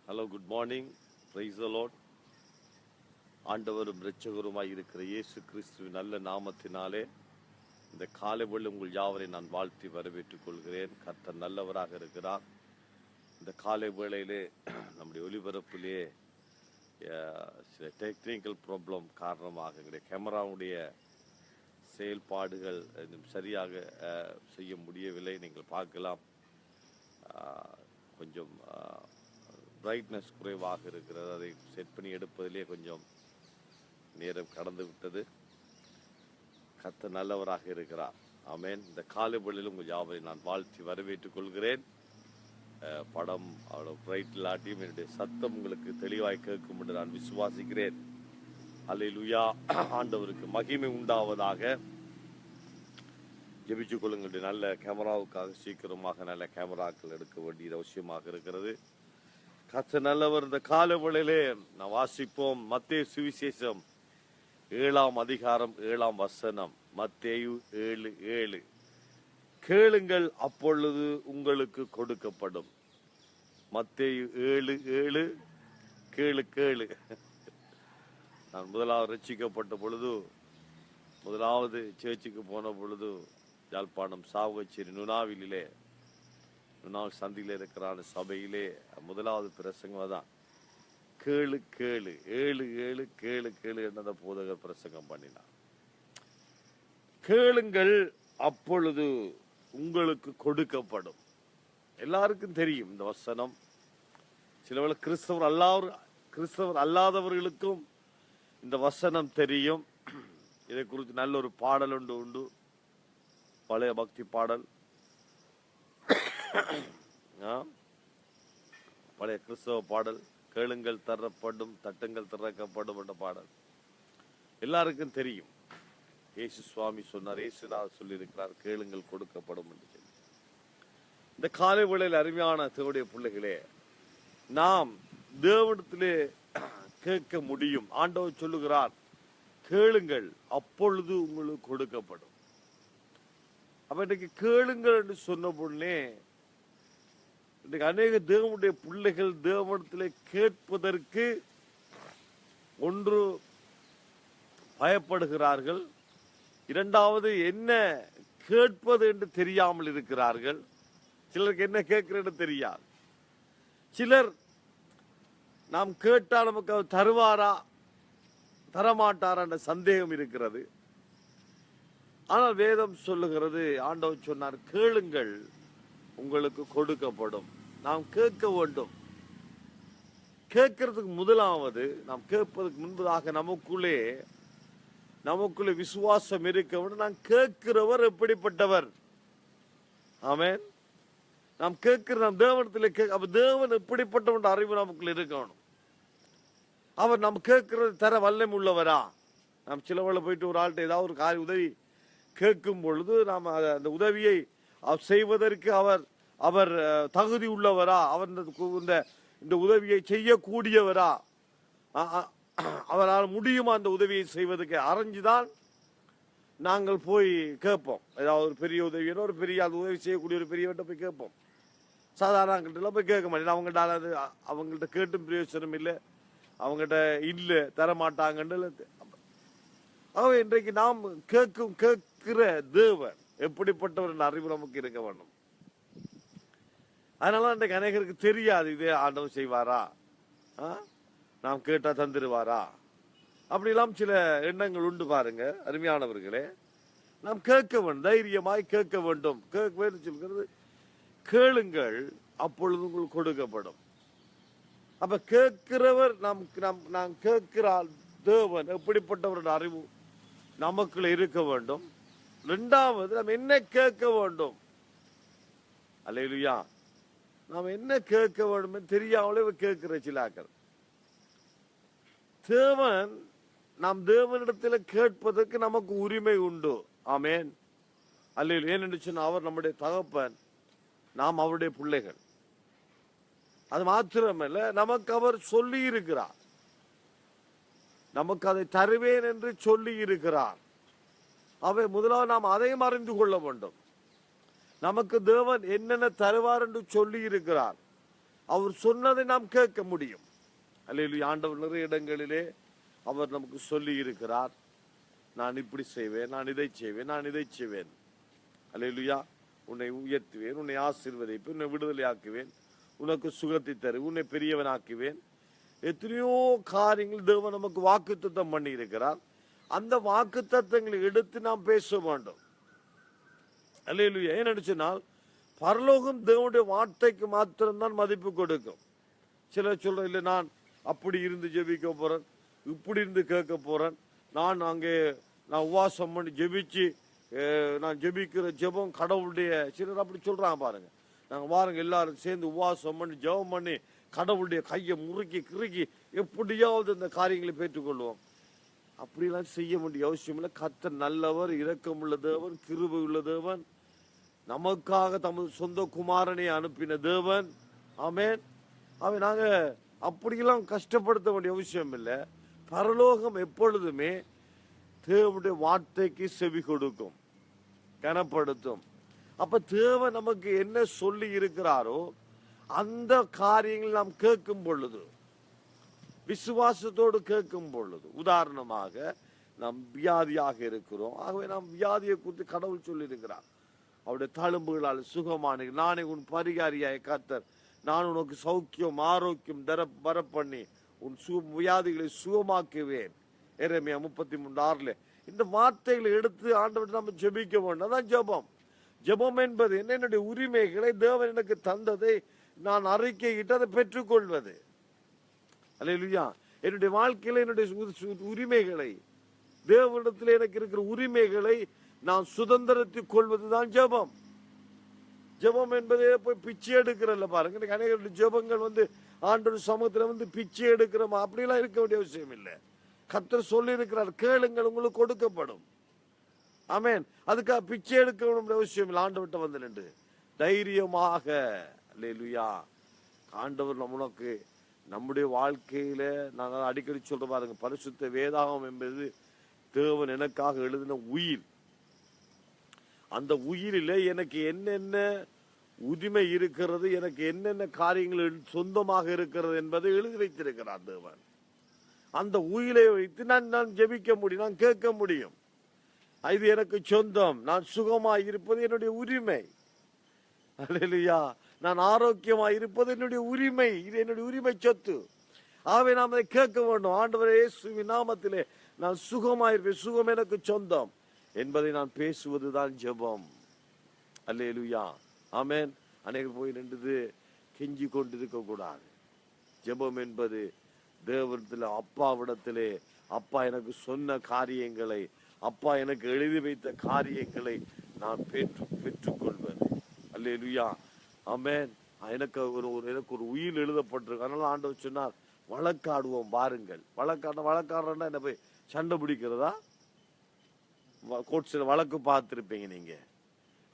Hello, good morning. Praise the Lord. ஆண்டவரும் இரட்சகருமாய் இருக்கிற இயேசு கிறிஸ்துவின் நல்ல நாமத்தினாலே இந்த காலை வேளை உங்கள் யாவரை நான் வாழ்த்தி வரவேற்றுக் கொள்கிறேன். கர்த்தர் நல்லவராக இருக்கிறார். இந்த காலை வேளையிலே நம்முடைய ஒலிபரப்பிலே சில டெக்னிக்கல் ப்ராப்ளம் காரணமாக எங்களுடைய கேமராவுடைய செயல்பாடுகள் சரியாக செய்ய முடியவில்லை. நீங்கள் பார்க்கலாம், கொஞ்சம் பிரைட்னஸ் குறைவாக இருக்கிறது. அதை செட் பண்ணி எடுப்பதிலே கொஞ்சம் நேரம் கடந்து விட்டது. கர்த்தர் நல்லவராக இருக்கிறார். ஆமென். இந்த காலை வேளையிலும் உங்கள் யாவரை நான் வாழ்த்தி வரவேற்றுக் கொள்கிறேன். படம் அவ்வளோ பிரைட் இல்லாட்டியும் என்னுடைய சத்தம் உங்களுக்கு தெளிவாய் கேட்கும் என்று நான் விசுவாசிக்கிறேன். அல்லேலூயா. ஆண்டவருக்கு மகிமை உண்டாவதாக. ஜெபிச்சுக் கொள்ளுங்கள். நல்ல கேமராவுக்காக சீக்கிரமாக நல்ல கேமராக்கள் எடுக்க வேண்டியது அவசியமாக இருக்கிறது. கர்த்தர் நல்லவர். இந்த காலை வேளையிலே நான் வாசிப்போம் மத்தேயு சுவிசேஷம் 7ஆம் அதிகாரம் 7ஆம் வசனம். மத்தேயு 7:7. கேளுங்கள், அப்பொழுது உங்களுக்கு கொடுக்கப்படும். மத்தேயு 7:7. கேளு. நான் முதலாவது ரட்சிக்கப்பட்ட பொழுது, முதலாவது சேர்ச்சுக்கு போன பொழுது, யாழ்ப்பாணம் சாவகச்சேரி நுணாவிலே சந்தியில் இருக்கிறான சபையிலே முதலாவது பிரசங்கம் தான். கேளு 7:7 கேளு என்னத போதகர் பிரசங்கம் பண்ணினார். கேளுங்கள், அப்பொழுது உங்களுக்கு கொடுக்கப்படும். எல்லாருக்கும் தெரியும் இந்த வசனம். சிலவர்கள் கிறிஸ்தவர் அல்லாதவர்களுக்கும் இந்த வசனம் தெரியும். இதை குறித்து நல்ல ஒரு பாடல் உண்டு, பழைய பக்தி பாடல், பழைய கிறிஸ்தவ பாடல். கேளுங்கள் தரப்படும், தட்டுங்கள் திறக்கப்படும் என்ற பாடல் எல்லாருக்கும் தெரியும். இயேசு சுவாமி சொன்னார், இயேசுநாதர் சொல்லியிருக்கிறார், கேளுங்கள் கொடுக்கப்படும் என்று சொல்லி. இந்த காலை வேளையில் அருமையான தேவனுடைய பிள்ளைகளே, நாம் தேவனிடத்திலே கேட்க முடியும். ஆண்டவர் சொல்லுகிறார், கேளுங்கள் அப்பொழுது உங்களுக்கு கொடுக்கப்படும். அப்ப இன்றைக்கு கேளுங்கள் என்று சொன்ன பொழுதே இன்றைக்கு அநேக தேவனுடைய பிள்ளைகள் தேவனிடத்திலே கேட்பதற்கு ஒன்று பயப்படுகிறார்கள், இரண்டாவது என்ன கேட்பது என்று தெரியாமல் இருக்கிறார்கள். சிலருக்கு என்ன கேட்கிறது தெரியாது. சிலர் நாம் கேட்டால் நமக்கு அவர் தருவாரா தரமாட்டாரா என்ற சந்தேகம் இருக்கிறது. ஆனால் வேதம் சொல்லுகிறது, ஆண்டவர் சொன்னார், கேளுங்கள் உங்களுக்கு கொடுக்கப்படும். நாம் கேட்க வேண்டும். கேட்கறதுக்கு முதலாவது, நாம் கேட்பதற்கு முன்பதாக நமக்குள்ளே விசுவாசம் இருக்க வேண்டும். நாம் கேட்கிறவர் எப்படிப்பட்டவர்? ஆமென். நாம் கேட்கிற நாம் தேவனிடத்தில் அப்ப தேவன் எப்படிப்பட்டவன் அறிவு நமக்குள்ள இருக்கணும். அவர் நாம் கேட்கறது தர வல்லமை உள்ளவரா? நாம் சிலவள போயிட்டு ஒரு ஆள்கிட்ட ஏதாவது ஒரு காரிய உதவி கேட்கும் பொழுது நாம் அந்த உதவியை செய்வதற்கு அவர் தகுதி உள்ளவரா? அவர் இந்த உதவியை செய்யக்கூடியவரா? அவரால் முடியுமா அந்த உதவியை செய்வதற்கு? அறிஞ்சுதான் நாங்கள் போய் கேட்போம். ஏதாவது ஒரு பெரிய உதவி, ஒரு பெரிய அந்த உதவி செய்யக்கூடிய ஒரு பெரியவர்கிட்ட போய் கேட்போம். சாதாரண போய் கேட்க மாட்டேன். அவங்கள்ட்ட கேட்டும் பிரயோஜனம் இல்லை, அவங்ககிட்ட இல்லை தரமாட்டாங்கன்னு. ஆகவே இன்றைக்கு நாம் கேட்கிற தேவன் எப்படிப்பட்டவர் என்ற அறிவு நமக்கு இருக்க வேண்டும். அதனால இன்றைக்கு அநேகருக்கு தெரியாது, இதே ஆண்டவர் செய்வாரா, நாம் கேட்டா தந்துருவாரா, அப்படிலாம் சில எண்ணங்கள் உண்டு. பாருங்க அருமையானவர்களே, நாம் கேட்க வேண்டும், தைரியமாய் கேட்க வேண்டும். சொல்கிறது, கேளுங்கள் அப்பொழுது உங்களுக்கு கொடுக்கப்படும். அப்ப கேட்கிறவர் நாம் கேட்கிறால் தேவன் எப்படிப்பட்டவருடைய அறிவு நமக்குள்ள இருக்க வேண்டும். இரண்டாவது, நாம் என்ன கேட்க வேண்டும்? அல்லேலூயா. நாம் என்ன கேட்க வேண்டும் தெரியாமலே கேட்கிற சிலாக்கள். நாம் தேவனிடத்தில் கேட்பதற்கு நமக்கு உரிமை உண்டு. ஆமென். அல்லேலூயா. ஏனென்று சொன்னால் அவர் நம்முடைய தகப்பன், நாம் அவருடைய பிள்ளைகள். அது மாத்திரமல்ல, நமக்கு அவர் சொல்லி இருக்கிறார், நமக்கு அதை தருவேன் என்று சொல்லி இருக்கிறார். அவை முதலாவது நாம் அதையும் அறிந்து கொள்ள வேண்டும். நமக்கு தேவன் என்னென்ன தருவார் என்று சொல்லி இருக்கிறார். அவர் சொன்னதை நாம் கேட்க முடியும். அல்லேலூயா. ஆண்டவர் நிறைய இடங்களிலே அவர் நமக்கு சொல்லி இருக்கிறார், நான் இப்படி செய்வேன், நான் இதை செய்வேன், நான் இதை செய்வேன். அல்லேலூயா. உன்னை உயர்த்துவேன், உன்னை ஆசீர்வதிப்பேன், உன்னை விடுதலையாக்குவேன், உனக்கு சுகத்தை தருவேன், உன்னை பெரியவனாக்குவேன். எத்தனையோ காரியங்கள் தேவன் நமக்கு வாக்குத்தத்தம் பண்ணி இருக்கிறார். அந்த வாக்குத்தத்தங்களை எடுத்து நாம் பேச வேண்டும். அல்லேலூயா. ஏன்னு சொன்னால் பரலோகம் தேவனுடைய வார்த்தைக்கு மாத்திரம்தான் மதிப்பு கொடுக்கும். சிலர் சொல்ற, இல்லை நான் அப்படி இருந்து ஜெபிக்க போறேன், இப்படி இருந்து கேட்க போறேன், நான் அங்கே நான் உபவாசம் பண்ணி ஜெபிச்சு நான் ஜெபிக்கிற ஜெபம் கடவுளுடைய, சிலர் அப்படி சொல்றாங்க பாருங்க. நாங்கள் பாருங்க எல்லாரும் சேர்ந்து உபவாசம் பண்ணி ஜெபம் பண்ணி கடவுளுடைய கையை முறுக்கி கிறுக்கி எப்படியாவது இந்த காரியங்களை பெற்றுக்கொள்வோம். அப்படிலாம் செய்ய வேண்டிய அவசியம் இல்லை. கர்த்தர் நல்லவர், இரக்கம் உள்ள தேவன், கிருபை உள்ள தேவன், நமக்காக தமது சொந்த குமாரனை அனுப்பின தேவன். ஆமென். அவன் நாங்க அப்படியெல்லாம் கஷ்டப்படுத்த வேண்டிய அவசியம் இல்லை. பரலோகம் எப்பொழுதுமே தேவனுடைய வார்த்தைக்கு செவி கொடுக்கும், கனப்படுத்தும். அப்ப தேவன் நமக்கு என்ன சொல்லி இருக்கிறாரோ அந்த காரியங்கள் நாம் கேட்கும் பொழுது, விசுவாசத்தோடு கேட்கும் பொழுது, உதாரணமாக நாம் வியாதியாக இருக்கிறோம், ஆகவே நாம் வியாதியை குறித்து கடவுள் சொல்லி இருக்கிறார். அவருடைய தழும்புகளால் சுகமானீர்கள், நானே உன் பரிகாரியாய கர்த்தர், நான் உனக்கு சௌக்கியம் ஆரோக்கியம் வர பண்ணி உன் வியாதிகளை சுகமாக்குவேன். எரேமியா 33:6. இந்த வார்த்தைகளை எடுத்து ஆண்டவரை நம்ம ஜெபிக்க வேண்டும். அதான் ஜெபம். ஜெபம் என்பது என்னுடைய உரிமைகளை தேவன் எனக்கு தந்ததை நான் அறிக்கையிட்டு அதை பெற்றுக்கொள்வது. அல்லேலூயா. என்னுடைய வாழ்க்கையில என்னுடைய உரிமைகளை, தேவனிடத்தில் எனக்கு இருக்கிற உரிமைகளை நான் சுதந்திரத்துக் கொள்வதுதான் ஜெபம். ஜெபம் என்பதே போய் பிச்சை எடுக்கிறல்ல பாருங்க. எனக்கு அநேக ஜெபங்கள் ஆண்டவர் சமூகத்துல பிச்சை எடுக்கிறோமா, அப்படிலாம் இருக்க வேண்டிய அவசியம் இல்லை. கர்த்தர் சொல்லி இருக்கிறார், கேளுங்கள் உங்களுக்கு கொடுக்கப்படும். ஆமென். அதுக்காக பிச்சை எடுக்க வேண்டிய அவசியம் இல்லை. ஆண்டவர்கிட்ட வந்து நின்று தைரியமாக, அல்லேலூயா, ஆண்டவர் உனக்கு நம்முடைய வாழ்க்கையில நாங்கள் அடிக்கடி சொல்ற பாருங்க, பரிசுத்த வேதாகம் என்பது தேவன் எனக்காக எழுதின உயிர். அந்த உயிரில எனக்கு என்னென்ன உரிமை இருக்கிறது, எனக்கு என்னென்ன காரியங்கள் சொந்தமாக இருக்கிறது என்பதை எழுதி வைத்திருக்கிறார் தேவன். அந்த உயிரை வைத்து நான் ஜெபிக்க முடியும், நான் கேட்க முடியும். இது எனக்கு சொந்தம், நான் சுகமாய் இருப்பது என்னுடைய உரிமை. அல்லேலூயா. நான் ஆரோக்கியமாய் இருப்பது என்னுடைய உரிமை, இது என்னுடைய உரிமை சொத்து. ஆகவே நாம் அதை கேட்க வேண்டும். ஆண்டவரே இயேசுவின் நாமத்திலே நான் சுகமாயிருப்பேன், சுகம் எனக்கு சொந்தம் என்பதை நான் பேசுவதுதான் ஜெபம். அல்லேலூயா. ஆமென். அநேகர் போய் நின்றது கெஞ்சி கொண்டிருக்க கூடாது. ஜெபம் என்பது தேவனிடத்தில், அப்பாவிடத்திலே, அப்பா எனக்கு சொன்ன காரியங்களை, அப்பா எனக்கு எழுதி வைத்த காரியங்களை நான் பெற்றுக்கொள்வது. அல்லேலூயா. ஆமென். எனக்கு ஒரு உயிர் எழுதப்பட்டிருக்கு. அதனால ஆண்டவர் சொன்னார், வழக்காடுவோம் பாருங்கள். வழக்காடுறா என்ன போய் சண்டை பிடிக்கிறதா? கோர்ட்ஸில் வழக்கு பார்த்துருப்பீங்க நீங்க.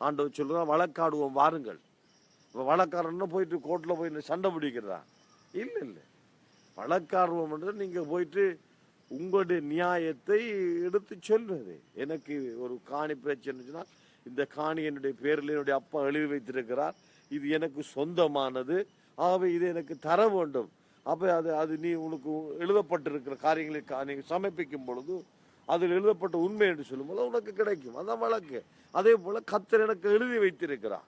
ஆண்டவர் சொல்றா வழக்காடுவோம் வாருங்கள். வழக்காரன்னு போயிட்டு கோர்ட்ல போய் சண்டை பிடிக்கிறதா? இல்லை இல்லை. வழக்காடுவோம் நீங்க போயிட்டு உங்களுடைய நியாயத்தை எடுத்து சொல்வது. எனக்கு ஒரு காணி பிரச்சனை, இந்த காணி என்னுடைய பேரில் என்னுடைய அப்பா எழுதி வைத்திருக்கிறார், இது எனக்கு சொந்தமானது, ஆகவே இதை எனக்கு தர வேண்டும். அப்ப அது நீ உனக்கு எழுதப்பட்டிருக்கிற காரியங்களை நீங்க சமர்ப்பிக்கும் பொழுது அதில் எழுதப்பட்ட உண்மை என்று சொல்லும் போது உனக்கு கிடைக்கும். அதான் வழக்கு. அதே போல கர்த்தர் எனக்கு எழுதி வைத்திருக்கிறார்.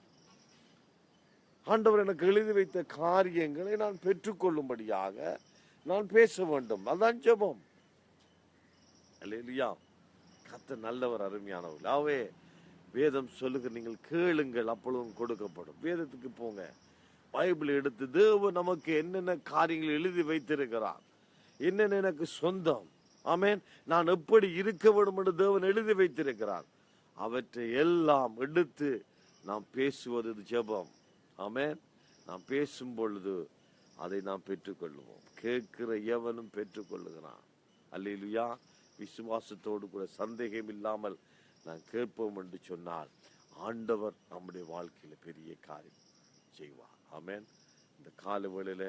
ஆண்டவர் எனக்கு எழுதி வைத்த காரியங்களை நான் பெற்றுக்கொள்ளும்படியாக நான் பேச வேண்டும். அதான் ஜெபம். அல்லேலூயா. கர்த்தர் நல்லவர், அருமையானவர். ஆகவே வேதம் சொல்லுகிற நீங்கள் கேளுங்கள் அப்பொழுதும் கொடுக்கப்படும். வேதத்துக்கு போங்க, பைபிள் எடுத்து தேவன் நமக்கு என்னென்ன காரியங்கள் எழுதி வைத்திருக்கிறார், என்னென்ன எனக்கு சொந்தம், ஆமென், நான் எப்படி இருக்க வேண்டும் என்று தேவன் எழுதி வைத்திருக்கிறார், அவற்றை எல்லாம் எடுத்து நாம் பேசுவது ஜெபம். ஆமென். நாம் பேசும் பொழுது அதை நாம் பெற்றுக்கொள்ளுவோம். கேட்கிற எவனும் பெற்றுக்கொள்ளுகிறான். அல்லேலூயா. விசுவாசத்தோடு கூட சந்தேகம் இல்லாமல் நான் கேட்போம் என்று சொன்னால் ஆண்டவர் நம்முடைய வாழ்க்கையில பெரிய காரியம் செய்வார். ஆமென். இந்த கால வேளையில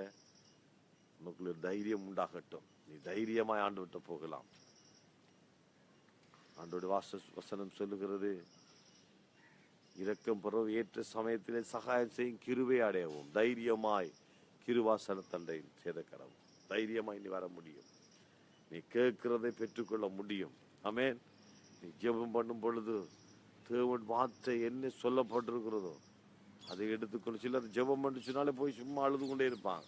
நமக்குள்ள தைரியம் உண்டாகட்டும். நீ தைரியமாய் ஆண்டவர்கிட்ட போகலாம். ஆண்டவருடைய வசனம் சொல்லுகிறது, இரக்கம் பெற ஏற்ற சமயத்திலே சகாயம் செய்யும் கிருபை அடையவும் தைரியமாய் கிருவாசன தண்டை சேதக்கரம். தைரியமாய் நீ வர முடியும். நீ கேட்கிறதை பெற்றுக்கொள்ள முடியும். ஆமென். நீ ஜெபம் பண்ணும் பொழுது தேவன் வார்த்தை என்ன சொல்லப்பட்டிருக்கிறதோ அதை எடுத்துக்கொண்டு, சிலர் ஜெபம் பண்ணிச்சுனாலே போய் சும்மா அழுது கொண்டே இருப்பாங்க.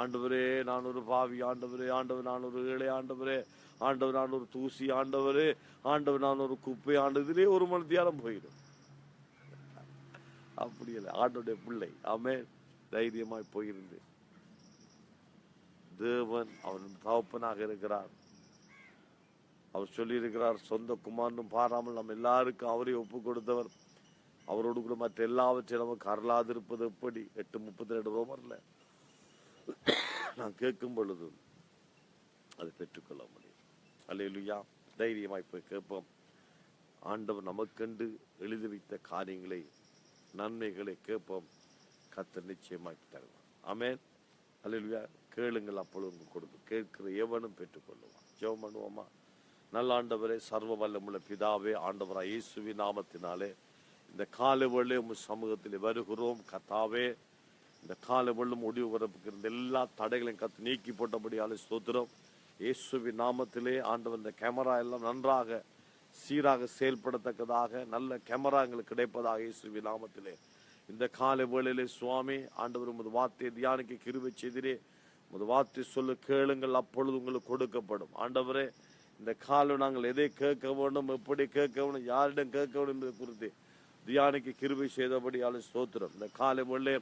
ஆண்டவரே நான் ஒரு பாவி, ஆண்டவரே, ஆண்டவர் நான் ஒரு ஏழை, ஆண்டவரே, ஆண்டவர் நான் ஒரு தூசி, ஆண்டவரே, ஆண்டவர் நான் ஒரு குப்பை, ஆண்டதிலே ஒரு மணி தியானம் போயிடும். அப்படி இல்லை, ஆண்டோடைய பிள்ளை. ஆமென். தைரியமாய் போயிருந்து தேவன் அவன் தகப்பனாக இருக்கிறார். அவர் சொல்லி இருக்கிறார், சொந்த குமாரனும் பாராமல் நம்ம எல்லாருக்கும் அவரை ஒப்பு கொடுத்தவர். அவரோடு கூட மற்ற எல்லாவற்றையும் நமக்கு அருளாதிருப்பது எப்படி? 8:32 ரோமர்ல நான் கேட்கும் பொழுது அதை பெற்றுக்கொள்ள முடியும். அல்லேலூயா. தைரியமாய் போய் கேட்போம். ஆண்டவர் நமக்கென்று எழுதி வைத்த காரியங்களை, நன்மைகளை கேட்போம். கர்த்தர் நிச்சயமாய் தருவார். ஆமென். அல்லேலூயா. கேளுங்கள், அப்பொழுது கொடுத்து கேட்கிற எவனும் பெற்றுக்கொள்ளுவான். ஜெபம் பண்ணுவோமா? நல்ல ஆண்டவரே, சர்வ வல்லமுள்ள பிதாவே, ஆண்டவராய் இயேசுவின் நாமத்தினாலே இந்த காலை வேளை உம் சமூகத்தில் வருகிறோம். கர்த்தாவே, இந்த காலை வேளை முடிவு வரப்புக்கு இருந்த எல்லா தடைகளையும் கர்த்தர் நீக்கி போட்டபடியாலே ஸ்தோத்திரம். இயேசுவின் நாமத்திலே ஆண்டவர் இந்த கேமரா எல்லாம் நன்றாக சீராக செயல்படத்தக்கதாக நல்ல கேமரா எங்களுக்கு கிடைப்பதாக இயேசுவின் நாமத்திலே இந்த காலை வேளையிலே சுவாமி ஆண்டவர் உமது வார்த்தையை தியானிக்க கிருபை செய்திரே. உமது வார்த்தை சொல்ல கேளுங்கள், அப்பொழுது உங்களுக்கு கொடுக்கப்படும். ஆண்டவரே, இந்த காலை நாங்கள் எதை கேட்க வேண்டும், எப்படி கேட்க வேண்டும், யாரிடம் கேட்க வேண்டும் என்பது குறித்து தியானிக்கு கிருபை செய்தபடியாலே ஸ்தோத்திரம். இந்த காலை வேளை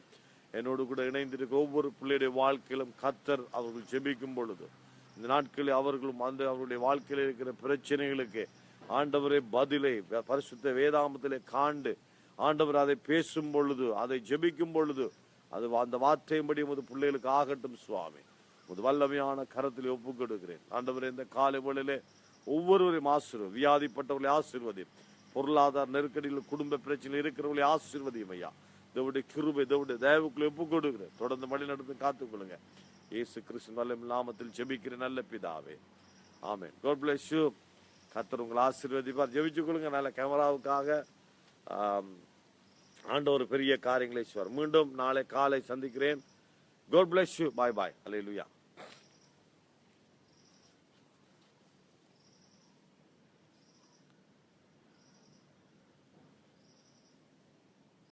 என்னோடு கூட இணைந்திருக்க ஒவ்வொரு பிள்ளையுடைய வாழ்க்கையிலும் கர்த்தர் அவர்கள் ஜெபிக்கும் பொழுது இந்த நாட்களில் அவர்களும் அவருடைய வாழ்க்கையில் இருக்கிற பிரச்சனைகளுக்கு ஆண்டவரை பதிலை பரிசுத்த வேதாமத்திலே காண்டு ஆண்டவர் அதை பேசும் பொழுது, அதை ஜெபிக்கும் பொழுது அது அந்த வார்த்தையின்படி உமது பிள்ளைகளுக்கு ஆகட்டும் சுவாமி. உமது வல்லமையான கரத்தில் ஒப்புக் கொடுக்கிறேன். ஆண்டவரே, இந்த காலை வேளையிலே ஒவ்வொருவரையும் ஆசீர்வதி. வியாதிப்பட்டவர்களை ஆசீர்வதி. பொருளாதார நெருக்கடியில் குடும்ப பிரச்சனை இருக்கிறவர்களை ஆசீர்வதியும் ஐயா. தேவனுடைய கிருபை, தேவனுடைய தயவுக்குள்ளே ஒப்புக் கொடுக்கிறேன். தொடர்ந்து வழி நடந்து காத்துக்கொள்ளுங்க. இயேசு கிறிஸ்து நல்ல நாமத்தில் ஜெபிக்கிற நல்ல பிதாவே. ஆமென். God bless you. கர்த்தர் உங்களை ஆசீர்வதிப்பார். ஜெபிச்சு கொள்ளுங்க. நல்ல கேமராவுக்காக ஆண்டவர் பெரிய காரியங்களை செய்வார். மீண்டும் நாளை காலை சந்திக்கிறேன். God bless you. Bye bye. Hallelujah.